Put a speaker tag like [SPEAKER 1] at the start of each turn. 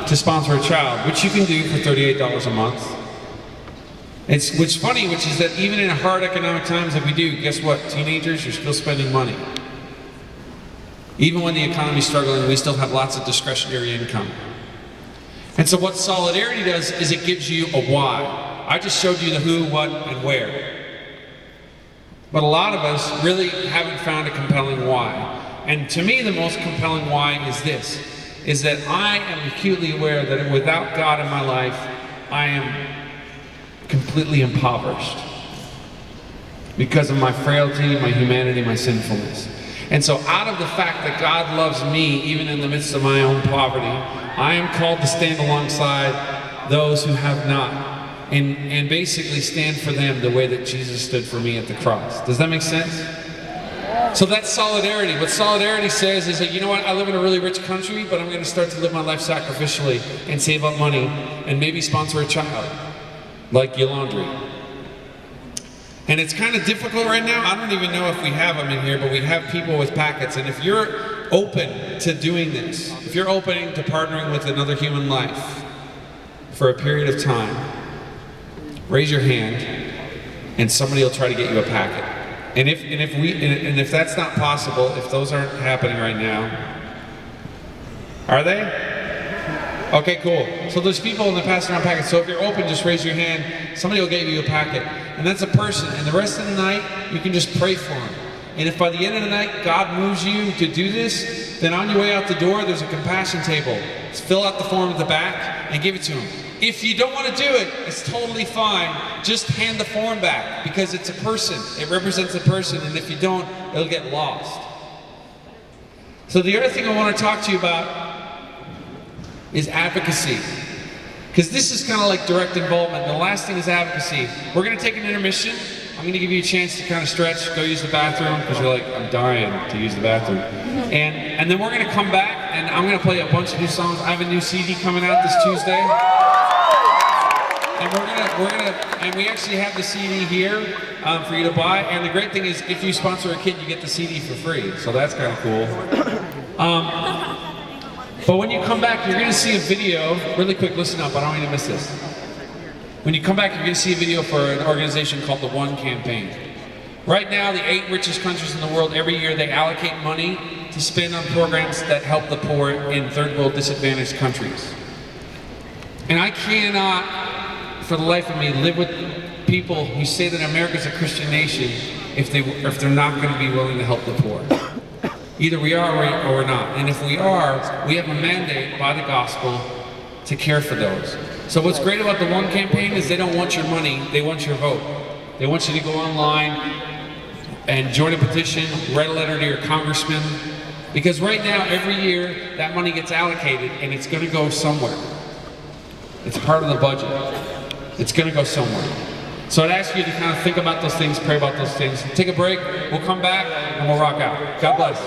[SPEAKER 1] to sponsor a child, which you can do for $38 a month. What's funny, which is that even in hard economic times like we do, guess what? Teenagers, you're still spending money. Even when the economy's struggling, we still have lots of discretionary income. And so what solidarity does is it gives you a why. I just showed you the who, what, and where. But a lot of us really haven't found a compelling why. And to me, the most compelling why is this, is that I am acutely aware that without God in my life, I am completely impoverished because of my frailty, my humanity, my sinfulness. And so out of the fact that God loves me, even in the midst of my own poverty, I am called to stand alongside those who have not. And basically stand for them the way that Jesus stood for me at the cross. Does that make sense? So that's solidarity. What solidarity says is that, you know what, I live in a really rich country, but I'm going to start to live my life sacrificially and save up money and maybe sponsor a child, like your laundry. And it's kind of difficult right now. I don't even know if we have them in here, but we have people with packets. And if you're open to doing this, if you're open to partnering with another human life for a period of time, raise your hand, and somebody will try to get you a packet. And if that's not possible, if those aren't happening right now, are they? Okay, cool. So there's people in the passing around packets. So if you're open, just raise your hand. Somebody will get you a packet, and that's a person. And the rest of the night, you can just pray for them. And if by the end of the night God moves you to do this, then on your way out the door, there's a compassion table. Just fill out the form at the back and give it to them. If you don't want to do it, it's totally fine. Just hand the form back, because it's a person. It represents a person, and if you don't, it'll get lost. So the other thing I want to talk to you about is advocacy. Because this is kind of like direct involvement. The last thing is advocacy. We're going to take an intermission. I'm going to give you a chance to kind of stretch, go use the bathroom, because you're like, I'm dying to use the bathroom. And then we're going to come back, and I'm going to play a bunch of new songs. I have a new CD coming out this Tuesday. And we actually have the CD here for you to buy. And the great thing is, if you sponsor a kid, you get the CD for free. So that's kind of cool. But when you come back, you're going to see a video. Really quick, listen up. I don't want you to miss this. When you come back, you're going to see a video for an organization called the One Campaign. Right now, the 8 richest countries in the world, every year they allocate money to spend on programs that help the poor in third world disadvantaged countries. And I cannot, for the life of me, live with people who say that America's a Christian nation if they're not going to be willing to help the poor. Either we are or we're not. And if we are, we have a mandate by the gospel to care for those. So what's great about the One Campaign is they don't want your money, they want your vote. They want you to go online and join a petition, write a letter to your congressman. Because right now, every year, that money gets allocated and it's going to go somewhere. It's part of the budget. It's going to go somewhere. So I'd ask you to kind of think about those things, pray about those things. Take a break, we'll come back, and we'll rock out. God bless.